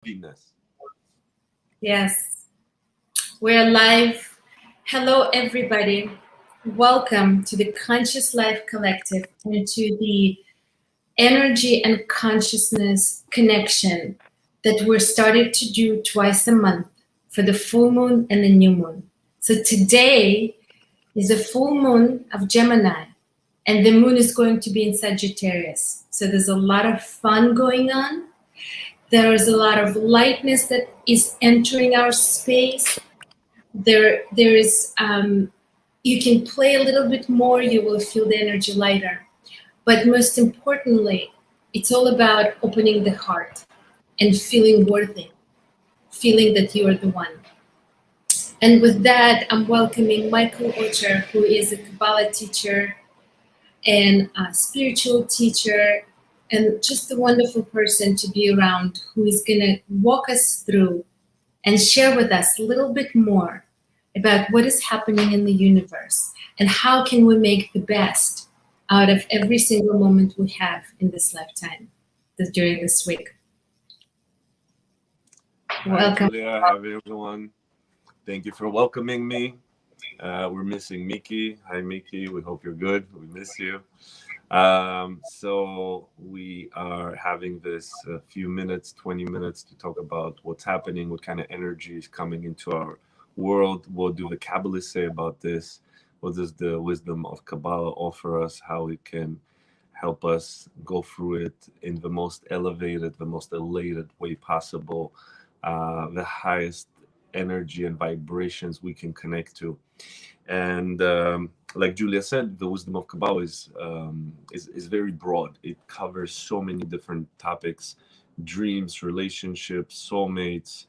Venus. Yes, we're live. Hello, everybody. Welcome to the Conscious Life Collective and to the energy and consciousness connection that we're starting to do twice a month for the full moon and the new moon. So today is the full moon of Gemini, and the moon is going to be in Sagittarius. So there's a lot of fun going on. There is a lot of lightness that is entering our space. There is you can play a little bit more, you will feel the energy lighter, but most importantly, it's all about opening the heart and feeling worthy, feeling that you are the one. And with that, I'm welcoming Michael Ocher, who is a Kabbalah teacher and a spiritual teacher and just a wonderful person to be around, who is going to walk us through and share with us a little bit more about what is happening in the universe and how can we make the best out of every single moment we have in this lifetime during this week. Hi, Welcome. Julia. Hi, everyone. Thank you for welcoming me. We're missing Mikki. Hi, Mikki. We hope you're good. We miss you. So we are having this few minutes, 20 minutes to talk about what's happening, what kind of energy is coming into our world. What do the Kabbalists say about this? What does the wisdom of Kabbalah offer us? How it can help us go through it in the most elevated, the most elated way possible, the highest energy and vibrations we can connect to. And like Julia said, the wisdom of Kabbalah is very broad. It covers so many different topics: dreams, relationships, soulmates,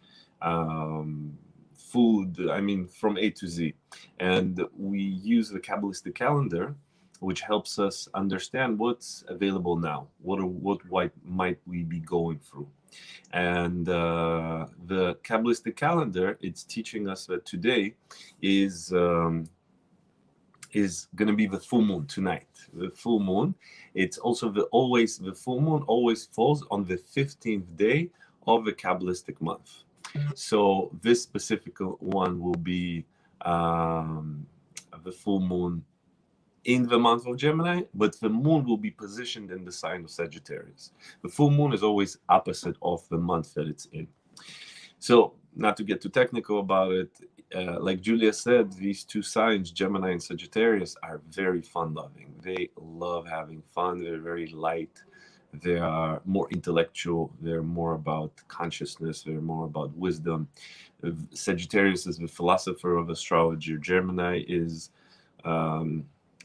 food. I mean, from A to Z. And we use the Kabbalistic calendar, which helps us understand what's available now. What might we be going through? And the Kabbalistic calendar, it's teaching us that today is going to be the full moon tonight. The full moon. It's also the full moon always falls on the 15th day of the Kabbalistic month. So this specific one will be the full moon in the month of Gemini, but the moon will be positioned in the sign of Sagittarius. The full moon is always opposite of the month that it's in. So, not to get too technical about it, like Julia said, these two signs, Gemini and Sagittarius, are very fun-loving. They love having fun. They're very light. They are more intellectual. They're more about consciousness. They're more about wisdom. Sagittarius is the philosopher of astrology. Gemini is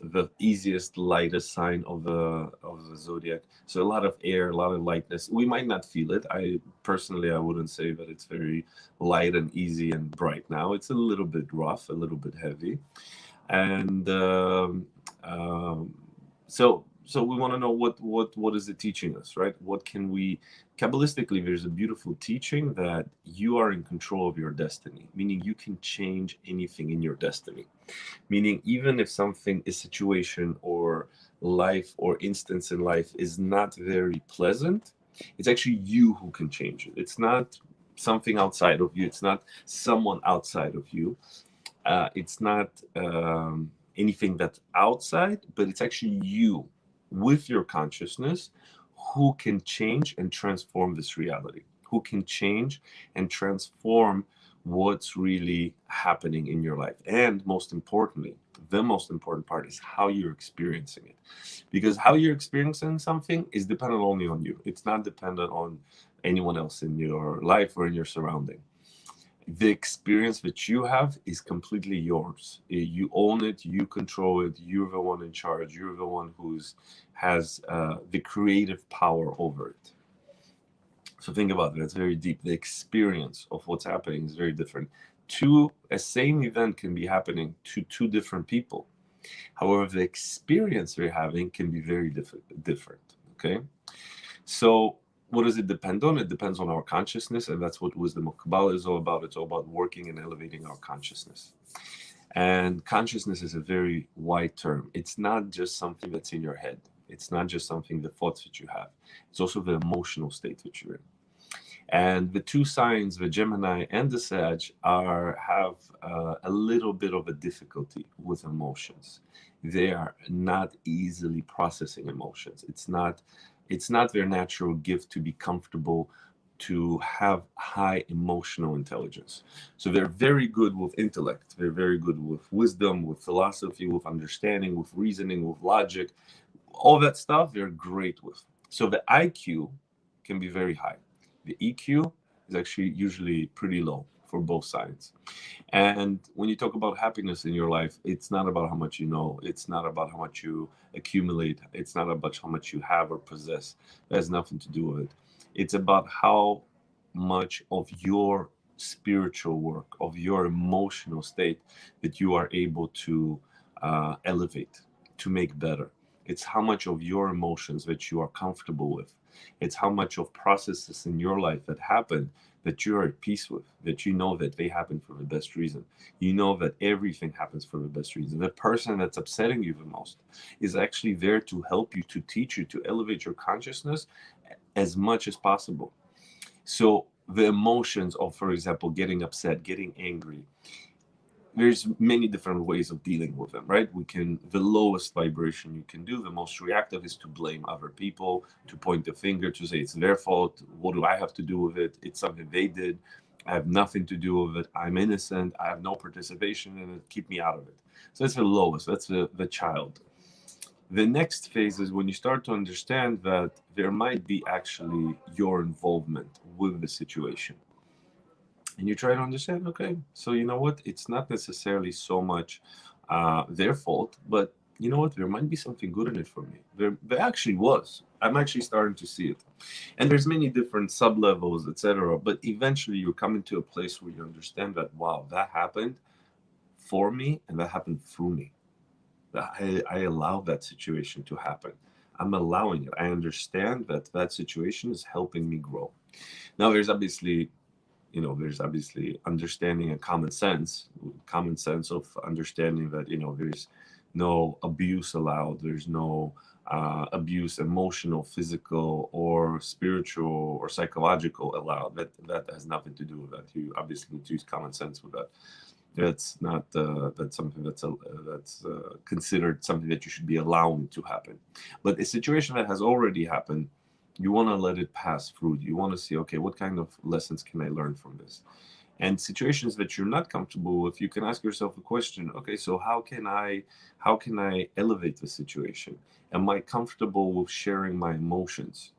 the easiest, lightest sign of the zodiac. So a lot of air, a lot of lightness. We might not feel it. I wouldn't say that it's very light and easy and bright now. It's a little bit rough, a little bit heavy, and so we want to know what is it teaching us, right? What can we Kabbalistically, there's a beautiful teaching that you are in control of your destiny, meaning you can change anything in your destiny. Meaning, even if something, a situation or life or instance in life is not very pleasant, it's actually you who can change it. It's not something outside of you. It's not someone outside of you. It's not anything that's outside, but it's actually you with your consciousness who can change and transform this reality, who can change and transform what's really happening in your life. And most importantly, the most important part is how you're experiencing it. Because how you're experiencing something is dependent only on you. It's not dependent on anyone else in your life or in your surrounding. The experience that you have is completely yours. You own it, you control it, you're the one in charge, you're the one who's has the creative power over it. So think about it, it's very deep. The experience of what's happening is very different. A same event can be happening to two different people. However, the experience they're having can be very different. Okay. So what does it depend on? It depends on our consciousness, and that's what wisdom of Kabbalah is all about. It's all about working and elevating our consciousness. And consciousness is a very wide term. It's not just something that's in your head. It's not just something, the thoughts that you have. It's also the emotional state that you're in. And the two signs, the Gemini and the Sag, have a little bit of a difficulty with emotions. They are not easily processing emotions. It's not their natural gift to be comfortable, to have high emotional intelligence. So they're very good with intellect. They're very good with wisdom, with philosophy, with understanding, with reasoning, with logic. All that stuff they're great with. So the IQ can be very high. The EQ is actually usually pretty low for both sides. And when you talk about happiness in your life, it's not about how much you know. It's not about how much you accumulate. It's not about how much you have or possess. That has nothing to do with it. It's about how much of your spiritual work, of your emotional state that you are able to elevate, to make better. It's how much of your emotions that you are comfortable with. It's how much of processes in your life that happen that you're at peace with, that you know that they happen for the best reason. You know that everything happens for the best reason. The person that's upsetting you the most is actually there to help you, to teach you, to elevate your consciousness as much as possible. So the emotions of, for example, getting upset, getting angry, there's many different ways of dealing with them, right? The lowest vibration you can do, the most reactive, is to blame other people, to point the finger, to say it's their fault. What do I have to do with it? It's something they did. I have nothing to do with it. I'm innocent. I have no participation in it. Keep me out of it. So that's the lowest. That's the child. The next phase is when you start to understand that there might be actually your involvement with the situation, and you try to understand, okay, so you know what, it's not necessarily so much their fault, but you know what, there might be something good in it for me. There actually was. I'm actually starting to see it. And there's many different sub levels, etc., but eventually you're coming to a place where you understand that, wow, that happened for me and that happened through me. That I allowed that situation to happen. I'm allowing it. I understand that that situation is helping me grow. Now there's obviously understanding and common sense of understanding that there's no abuse allowed. There's no abuse, emotional, physical, or spiritual, or psychological allowed. That has nothing to do with that. You obviously need to use common sense with that. That's not that's something that's considered something that you should be allowing to happen. But a situation that has already happened, you want to let it pass through. You want to see, okay, what kind of lessons can I learn from this? And situations that you're not comfortable with, you can ask yourself a question. Okay, so how can I elevate the situation? Am I comfortable with sharing my emotions?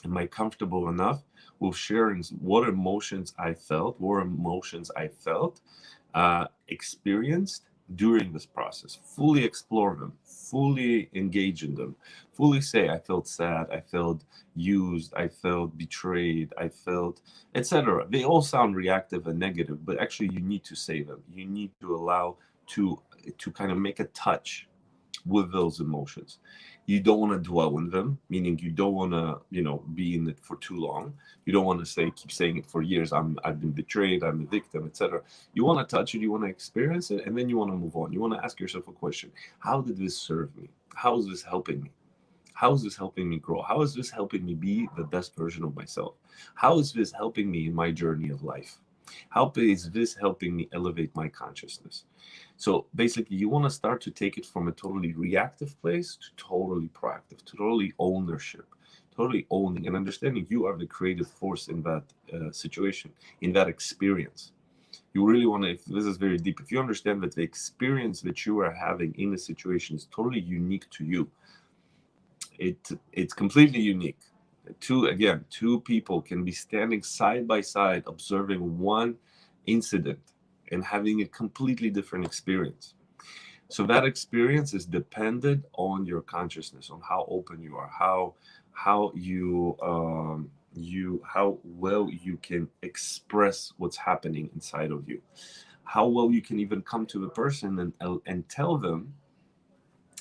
Am I comfortable enough with sharing what emotions I felt, experienced during this process? Fully explore them, fully engage in them, fully say, I felt sad, I felt used, I felt betrayed, I felt, etc. They all sound reactive and negative, but actually you need to say them. You need to allow to kind of make a touch with those emotions. You don't want to dwell in them, meaning you don't want to, be in it for too long. You don't want to keep saying it for years. I've been betrayed. I'm a victim, etc. You want to touch it. You want to experience it, and then you want to move on. You want to ask yourself a question: how did this serve me? How is this helping me? How is this helping me grow? How is this helping me be the best version of myself? How is this helping me in my journey of life? How is this helping me elevate my consciousness? So basically, you want to start to take it from a totally reactive place to totally proactive, to totally ownership, totally owning and understanding you are the creative force in that situation, in that experience. You really want to, if this is very deep, if you understand that the experience that you are having in a situation is totally unique to you, it's completely unique. Two people can be standing side by side observing one incident and having a completely different experience. So that experience is dependent on your consciousness, on how open you are, how how well you can express what's happening inside of you, how well you can even come to the person and tell them.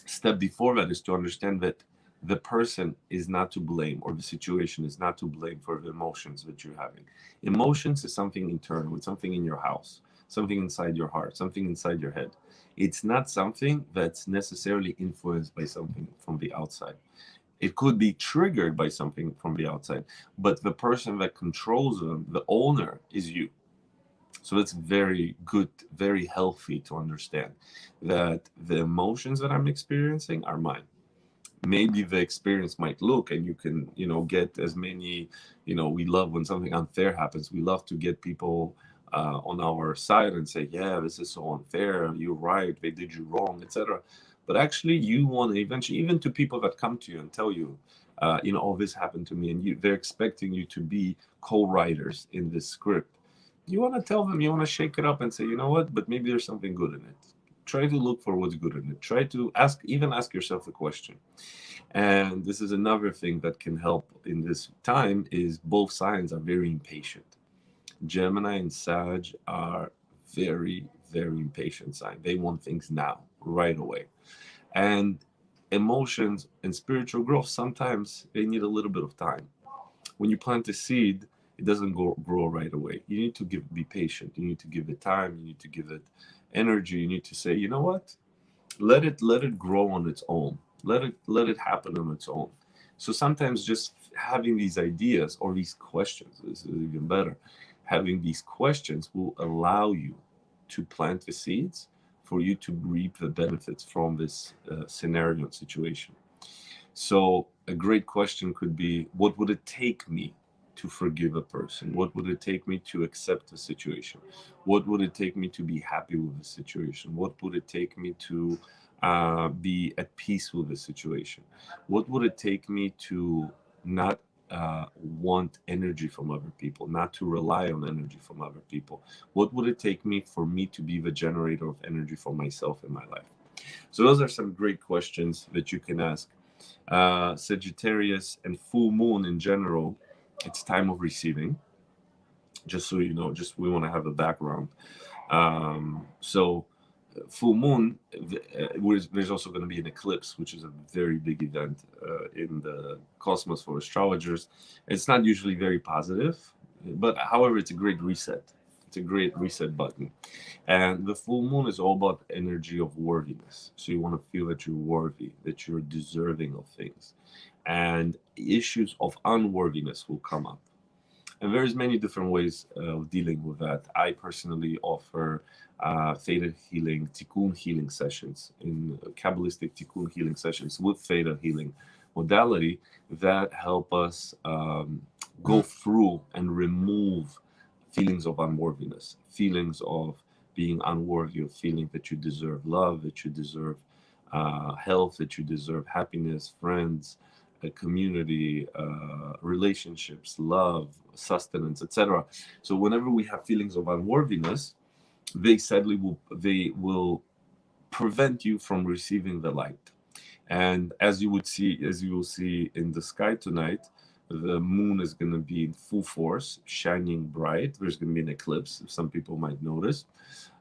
Step before that is to understand that the person is not to blame, or the situation is not to blame for the emotions that you're having. Emotions is something internal. It's something in your house, something inside your heart, something inside your head. It's not something that's necessarily influenced by something from the outside. It could be triggered by something from the outside, but the person that controls them, the owner, is you. So it's very good, very healthy to understand that the emotions that I'm experiencing are mine. Maybe the experience might look, and you can, get as many, we love when something unfair happens. We love to get people on our side and say, yeah, this is so unfair. You're right. They did you wrong, etc. But actually, you want to eventually, even to people that come to you and tell you, oh, this happened to me, and they're expecting you to be co-writers in this script. You want to tell them, you want to shake it up and say, you know what, but maybe there's something good in it. Try to look for what's good in it. Try to ask yourself the question. And this is another thing that can help in this time is both signs are very impatient. Gemini and Sag are very, very impatient sign. They want things now, right away. And emotions and spiritual growth, sometimes they need a little bit of time. When you plant a seed, it doesn't grow right away. You need to be patient. You need to give it time. You need to give it energy. You need to say, you know what? Let it grow on its own. Let it happen on its own. So sometimes just having these ideas or these questions, this is even better. Having these questions will allow you to plant the seeds for you to reap the benefits from this scenario and situation. So a great question could be, what would it take me to forgive a person? What would it take me to accept a situation? What would it take me to be happy with the situation? What would it take me to be at peace with the situation? What would it take me to not want energy from other people, not to rely on energy from other people? What would it take me for me to be the generator of energy for myself in my life? So those are some great questions that you can ask. Sagittarius and full moon in general, it's time of receiving. Just so you know, just we want to have a background. So full moon, there's also going to be an eclipse, which is a very big event in the cosmos for astrologers. It's not usually very positive, but however, it's a great reset. It's a great reset button. And the full moon is all about energy of worthiness. So you want to feel that you're worthy, that you're deserving of things. And issues of unworthiness will come up. And there's many different ways of dealing with that. I personally offer theta healing, tikkun healing sessions, in Kabbalistic tikkun healing sessions with theta healing modality that help us go through and remove feelings of unworthiness, feelings of being unworthy, of feeling that you deserve love, that you deserve health, that you deserve happiness, friends, a community, relationships, love, sustenance, etc. So whenever we have feelings of unworthiness, they will prevent you from receiving the light. And as you will see in the sky tonight, the moon is going to be in full force, shining bright. There's going to be an eclipse, some people might notice.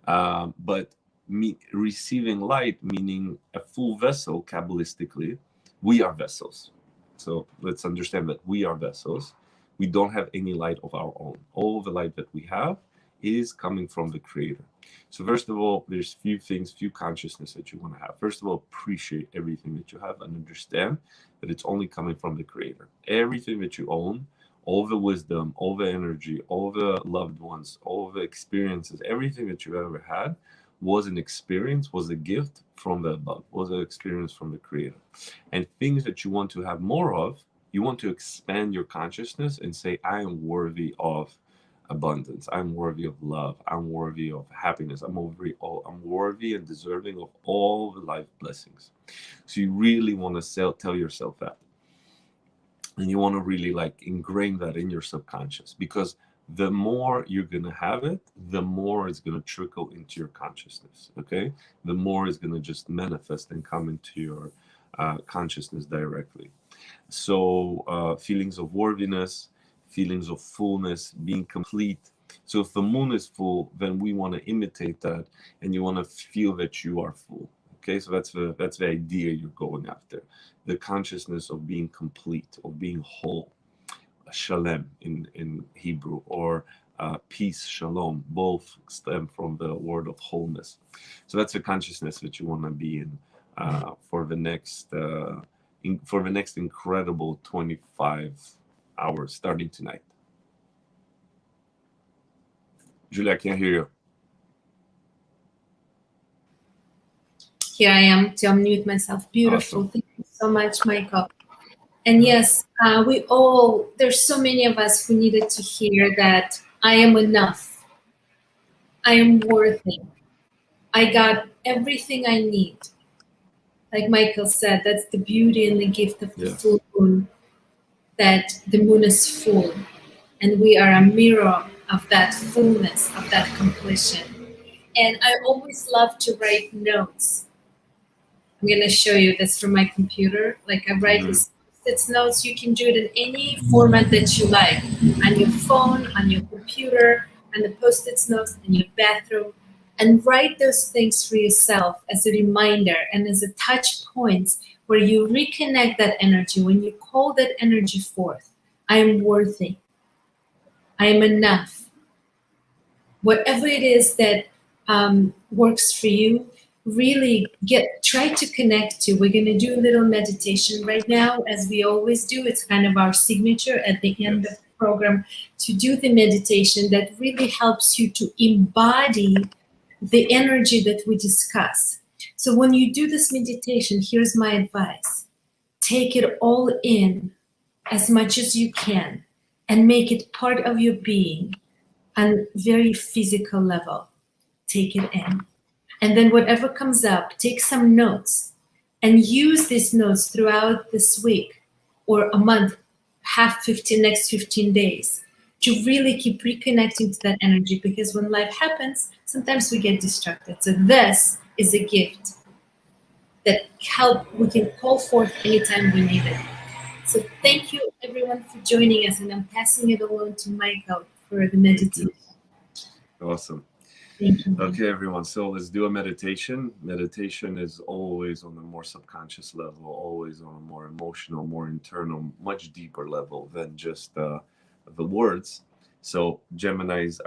But receiving light, meaning a full vessel, Kabbalistically, we are vessels. So let's understand that we are vessels. We don't have any light of our own. All the light that we have is coming from the Creator. So first of all, there's few consciousness that you want to have. First of all, appreciate everything that you have and understand that it's only coming from the Creator. Everything that you own, all the wisdom, all the energy, all the loved ones, all the experiences, everything that you've ever had was an experience, was a gift from the above, was an experience from the Creator. And things that you want to have more of, you want to expand your consciousness and say, I am worthy of abundance. I'm worthy of love. I'm worthy of happiness. I'm worthy and deserving of all the life blessings. So you really want to tell yourself that. And you want to really ingrain that in your subconscious, because the more you're going to have it, the more it's going to trickle into your consciousness. Okay. The more it's going to just manifest and come into your consciousness directly. So feelings of worthiness, feelings of fullness, being complete. So if the moon is full, then we want to imitate that, and you want to feel that you are full. Okay, so that's the idea you're going after, the consciousness of being complete, of being whole, shalem in Hebrew, or peace, shalom. Both stem from the word of wholeness. So that's the consciousness that you want to be in for the next for the next incredible 25 hours starting tonight. Julia, I can't hear you. Here I am to unmute myself. Beautiful. Awesome. Thank you so much, Michael. And yes, there's so many of us who needed to hear that I am enough. I am worthy. I got everything I need. Like Michael said, that's the beauty and the gift of the full moon, that the moon is full and we are a mirror of that fullness, of that completion. And I always love to write notes. I'm going to show you this from my computer. Like I write these notes. You can do it in any format that you like, on your phone, on your computer, on the post-it notes in your bathroom, and write those things for yourself as a reminder and as a touch points where you reconnect that energy, when you call that energy forth. I am worthy. I am enough. Whatever it is that works for you, really try to connect to. We're going to do a little meditation right now, as we always do. It's kind of our signature at the end of the program, to do the meditation that really helps you to embody the energy that we discuss. So when you do this meditation, here's my advice. Take it all in as much as you can and make it part of your being on very physical level. Take it in. And then whatever comes up, take some notes and use these notes throughout this week or a month, next 15 days, to really keep reconnecting to that energy, because when life happens, sometimes we get distracted. So this is a gift that we can call forth anytime we need it. So thank you everyone for joining us, and I'm passing it along to Michael for the meditation. Awesome. Thank you. Okay, everyone. So let's do a meditation. Meditation is always on a more subconscious level, always on a more emotional, more internal, much deeper level than just the words. So Geminis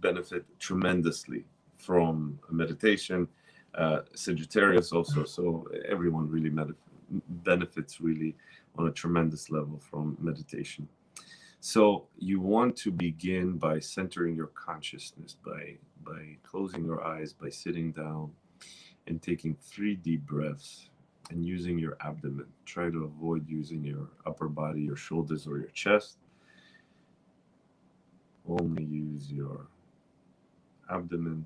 benefit tremendously from meditation. Sagittarius also. So everyone really benefits really on a tremendous level from meditation. So you want to begin by centering your consciousness, by closing your eyes, by sitting down and taking 3 deep breaths and using your abdomen. Try to avoid using your upper body, your shoulders, or your chest. Only use your abdomen.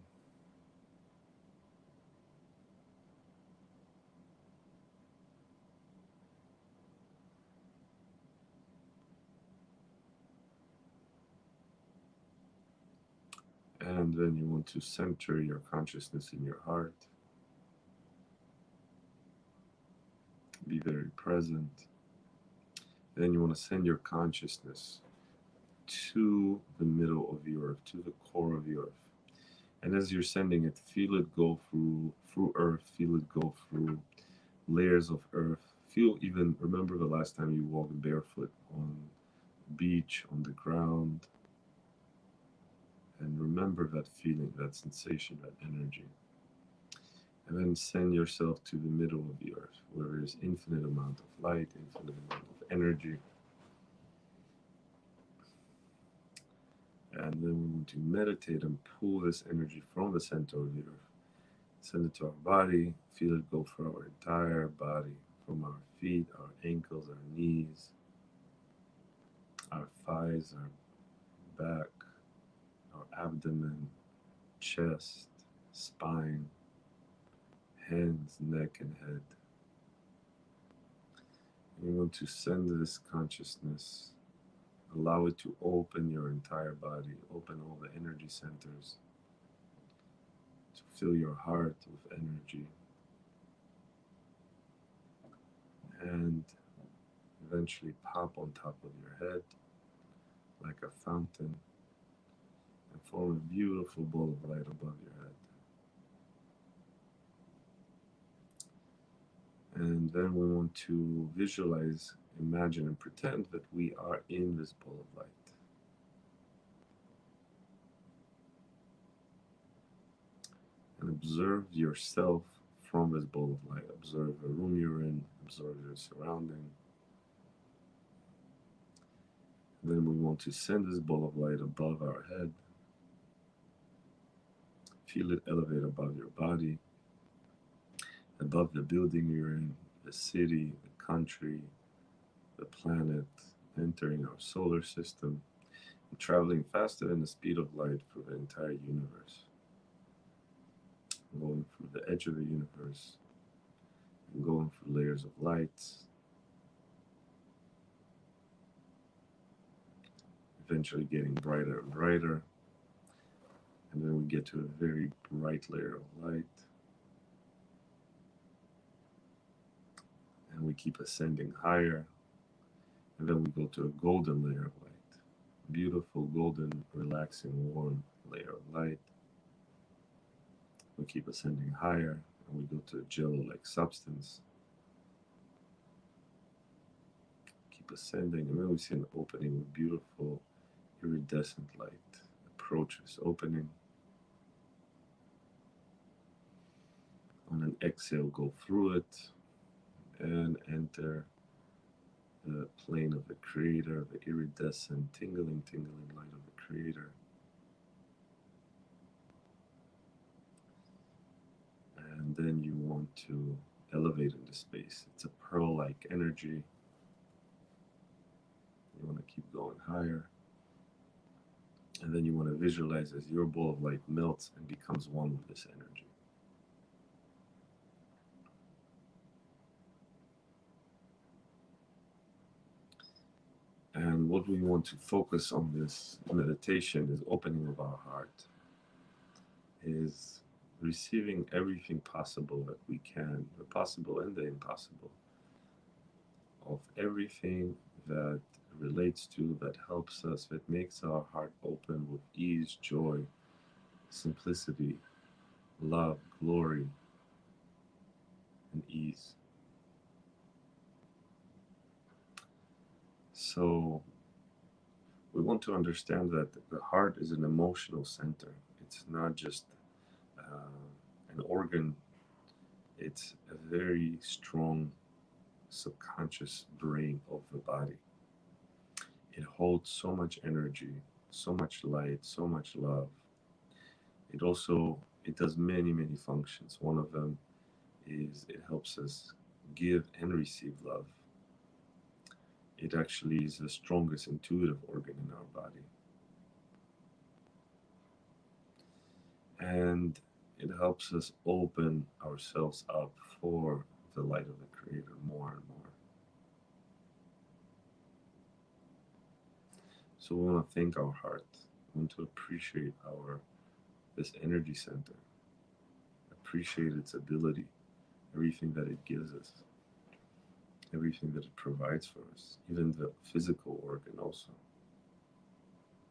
And then you want to center your consciousness in your heart. Be very present. Then you want to send your consciousness to the middle of the earth, to the core of the earth. And as you're sending it, feel it go through earth, feel it go through layers of earth. Remember the last time you walked barefoot on the beach, on the ground. And remember that feeling, that sensation, that energy. And then send yourself to the middle of the earth, where there's infinite amount of light, infinite amount of energy. And then we want to meditate and pull this energy from the center of the earth. Send it to our body, feel it go through our entire body, from our feet, our ankles, our knees, our thighs, our back, our abdomen, chest, spine, hands, neck, and head. You want to send this consciousness, allow it to open your entire body, open all the energy centers, to fill your heart with energy, and eventually pop on top of your head like a fountain and form a beautiful ball of light above your head. And then we want to visualize, imagine, and pretend that we are in this ball of light. And observe yourself from this ball of light. Observe the room you're in, observe your surrounding. Then we want to send this ball of light above our head. Feel it elevate above your body, above the building you're in, the city, the country, the planet, entering our solar system, and traveling faster than the speed of light through the entire universe. Going through the edge of the universe, and going through layers of light, eventually getting brighter and brighter, and then we get to a very bright layer of light, and we keep ascending higher, and then we go to a golden layer of light, beautiful golden, relaxing, warm layer of light. We keep ascending higher, and we go to a jello-like substance. Keep ascending, and then we see an opening with beautiful iridescent light. Approach this opening. On an exhale, go through it and enter the plane of the Creator, the iridescent, tingling light of the Creator. And then you want to elevate into space. It's a pearl-like energy. You want to keep going higher. And then you want to visualize as your ball of light melts and becomes one with this energy. And what we want to focus on this meditation is opening of our heart, is receiving everything possible that we can, the possible and the impossible, of everything that relates to, that helps us, that makes our heart open with ease, joy, simplicity, love, glory, and ease. So we want to understand that the heart is an emotional center. It's not just an organ, it's a very strong subconscious brain of the body. It holds so much energy, so much light, so much love. It does many functions. One of them is it helps us give and receive love. It actually is the strongest intuitive organ in our body. And it helps us open ourselves up for the light of the Creator more and more. So we want to thank our heart. We want to appreciate this energy center, appreciate its ability, everything that it gives us, everything that it provides for us, even the physical organ also,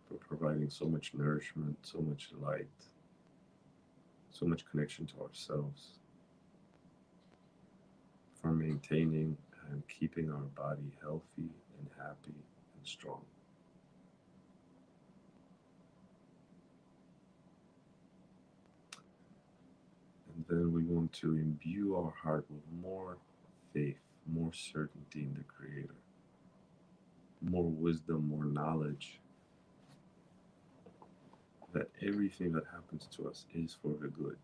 for providing so much nourishment, so much light, so much connection to ourselves, for maintaining and keeping our body healthy and happy and strong. And then we want to imbue our heart with more faith, more certainty in the Creator, more wisdom, more knowledge, that everything that happens to us is for the good.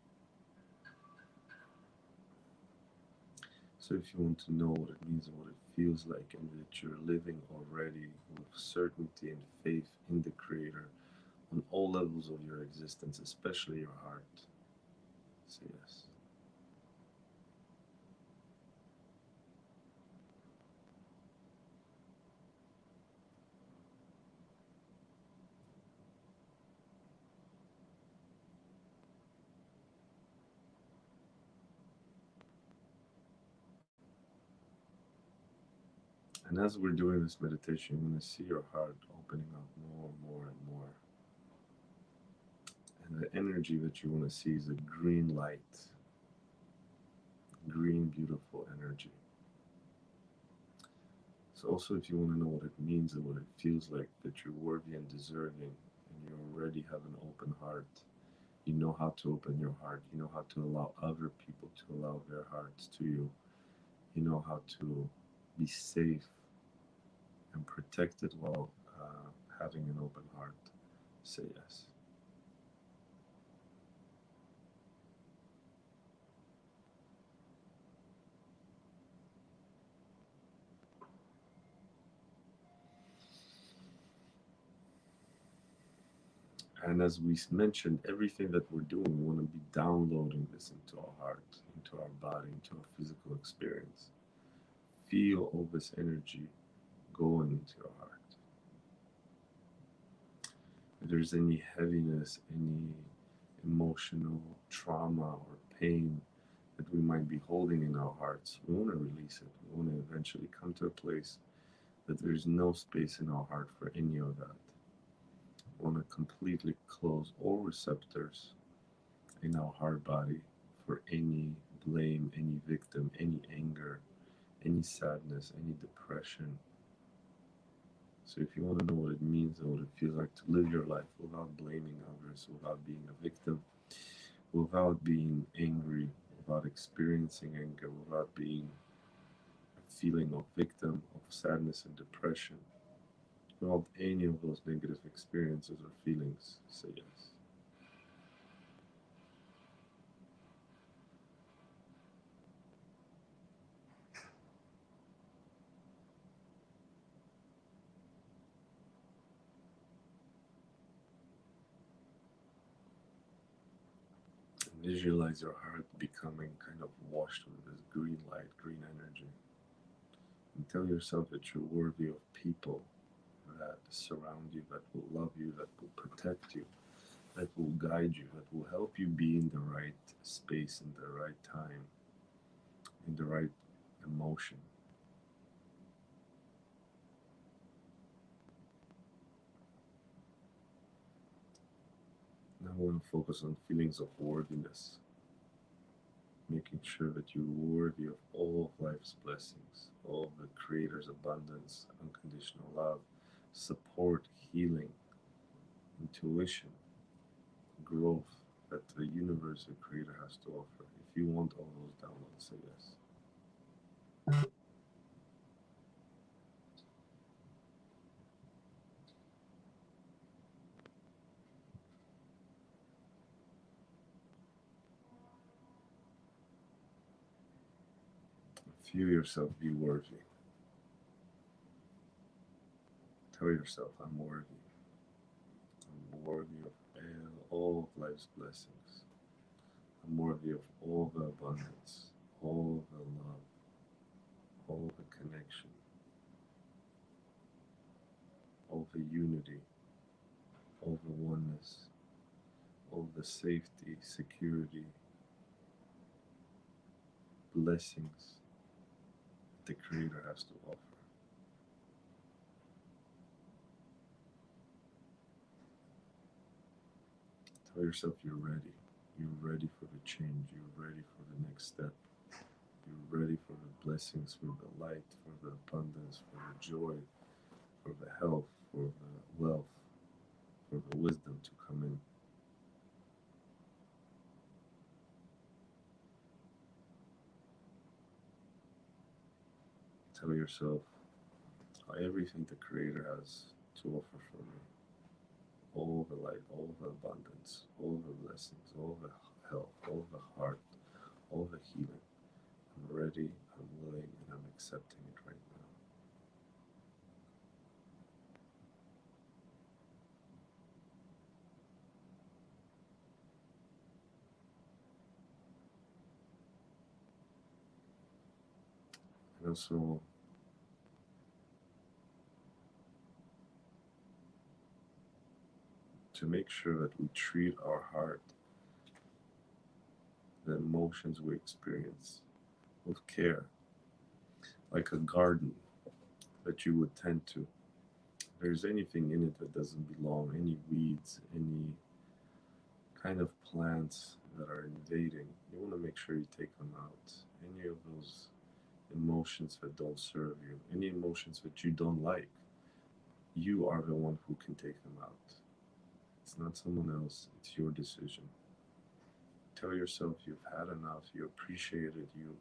So if you want to know what it means and what it feels like, and that you're living already with certainty and faith in the Creator on all levels of your existence, especially your heart, say yes. And as we're doing this meditation, you're going to see your heart opening up more and more and more. And the energy that you want to see is a green light, green, beautiful energy. So also, if you want to know what it means and what it feels like, that you're worthy and deserving, and you already have an open heart, You know how to open your heart. You know how to allow other people to allow their hearts to you. You know how to be safe and protected while having an open heart. Say yes. And as we mentioned, everything that we're doing, we want to be downloading this into our heart, into our body, into our physical experience. Feel all this energy going into your heart. If there's any heaviness, any emotional trauma or pain that we might be holding in our hearts, we want to release it. We want to eventually come to a place that there's no space in our heart for any of that. We want to completely close all receptors in our heart body for any blame, any victim, any anger, any sadness, any depression. So if you want to know what it means and what it feels like to live your life without blaming others, without being a victim, without being angry, without experiencing anger, without being a feeling of victim, of sadness and depression, without any of those negative experiences or feelings, say yes. Visualize your heart becoming kind of washed with this green light, green energy. And tell yourself that you're worthy of people that surround you, that will love you, that will protect you, that will guide you, that will help you be in the right space, in the right time, in the right emotion. Now I want to focus on feelings of worthiness, making sure that you're worthy of all of life's blessings, all of the Creator's abundance, unconditional love, support, healing, intuition, growth that the universe, the Creator, has to offer. If you want all those downloads, say yes. Feel yourself be worthy. Tell yourself, I'm worthy. I'm worthy of all of life's blessings. I'm worthy of all the abundance, all the love, all the connection, all the unity, all the oneness, all the safety, security, blessings the Creator has to offer. Tell yourself you're ready. You're ready for the change. You're ready for the next step. You're ready for the blessings, for the light, for the abundance, for the joy, for the health, for the wealth, for the wisdom to come in. Tell yourself everything the Creator has to offer for me. All the light, all the abundance, all the blessings, all the health, all the heart, all the healing. I'm ready, I'm willing, and I'm accepting it right now. And also, to make sure that we treat our heart, the emotions we experience, with care, like a garden that you would tend to. If there's anything in it that doesn't belong, any weeds, any kind of plants that are invading, you want to make sure you take them out. Any of those emotions that don't serve you, any emotions that you don't like, you are the one who can take them out. It's not someone else, it's your decision. tell yourself you've had enough, you appreciate it, you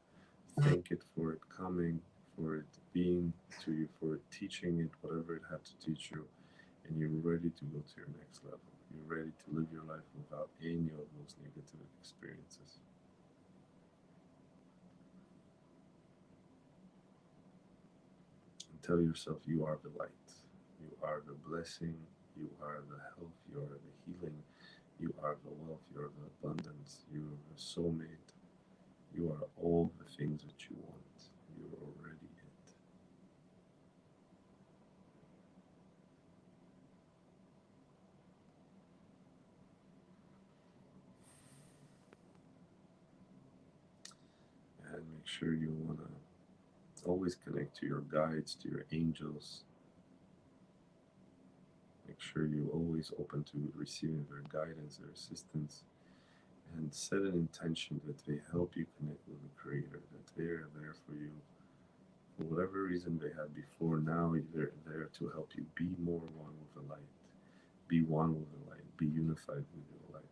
thank it for it coming, for it being to you, for it teaching it, whatever it had to teach you, and you're ready to go to your next level. You're ready to live your life without any of those negative experiences. And tell yourself you are the light, you are the blessing, you are the health, you are the healing, you are the wealth, you are the abundance, you are the soulmate, you are all the things that you want. You're already it. And make sure you want to always connect to your guides, to your angels. Make sure you're always open to receiving their guidance, their assistance, and set an intention that they help you connect with the Creator, that they're there for you for whatever reason they had before. Now they're there to help you be more one with the light, be one with the light, be unified with the light,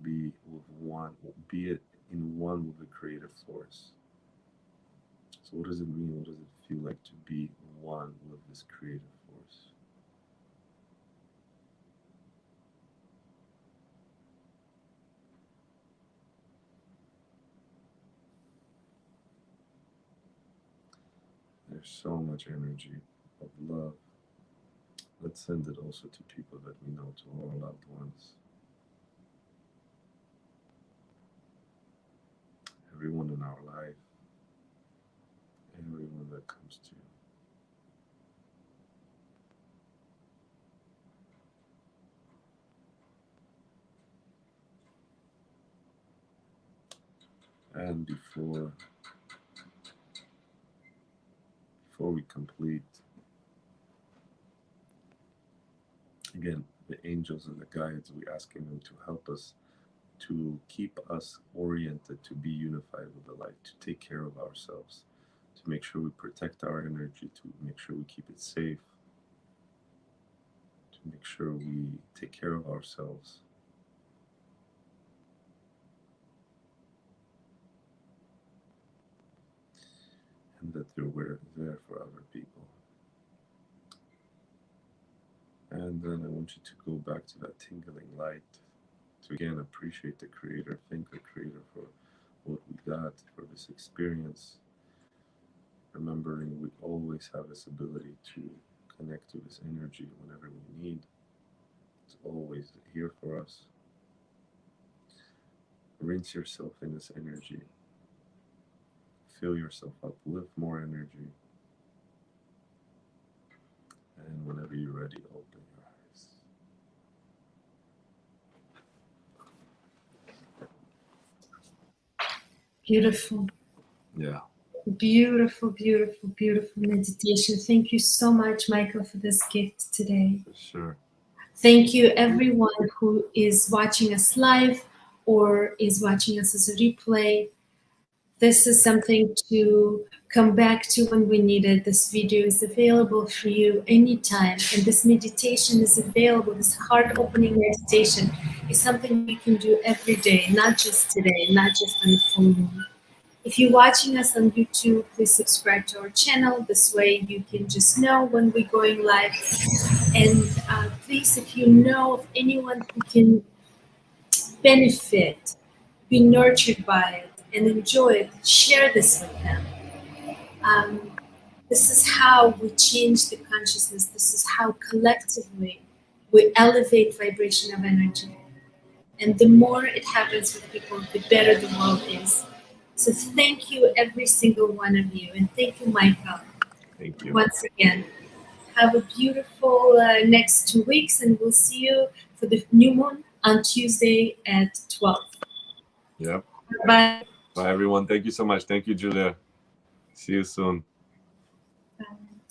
be with one, be it in one with the creative force. So what does it mean? What does it feel like to be one with this creative force? There's so much energy of love. Let's send it also to people that we know, to our loved ones. Everyone in our life, everyone that comes to you. And before we complete, again, the angels and the guides, we asking them to help us, to keep us oriented, to be unified with the light, to take care of ourselves, to make sure we protect our energy, to make sure we keep it safe, to make sure we take care of ourselves. And that we're there for other people. And then I want you to go back to that tingling light, to again appreciate the Creator, thank the Creator for what we got, for this experience. Remembering we always have this ability to connect to this energy whenever we need. It's always here for us. Rinse yourself in this energy. Fill yourself up with more energy. And whenever you're ready, open your eyes. Beautiful. Yeah. Beautiful, beautiful, beautiful meditation. Thank you so much, Michael, for this gift today. For sure. Thank you, everyone who is watching us live or is watching us as a replay. This is something to come back to when we need it. This video is available for you anytime. And this meditation is available. This heart-opening meditation is something you can do every day, not just today, not just on the full moon. If you're watching us on YouTube, please subscribe to our channel. This way you can just know when we're going live. And please, if you know of anyone who can benefit, be nurtured by it, and enjoy it, share this with them. This is how we change the consciousness. This is how collectively we elevate vibration of energy. And the more it happens with people, the better the world is. So thank you, every single one of you. And thank you, Michael. Thank you. Once again. Have a beautiful next 2 weeks, and we'll see you for the new moon on Tuesday at 12. Yep. Bye. Bye, everyone. Thank you so much. Thank you, Julia. See you soon. Bye.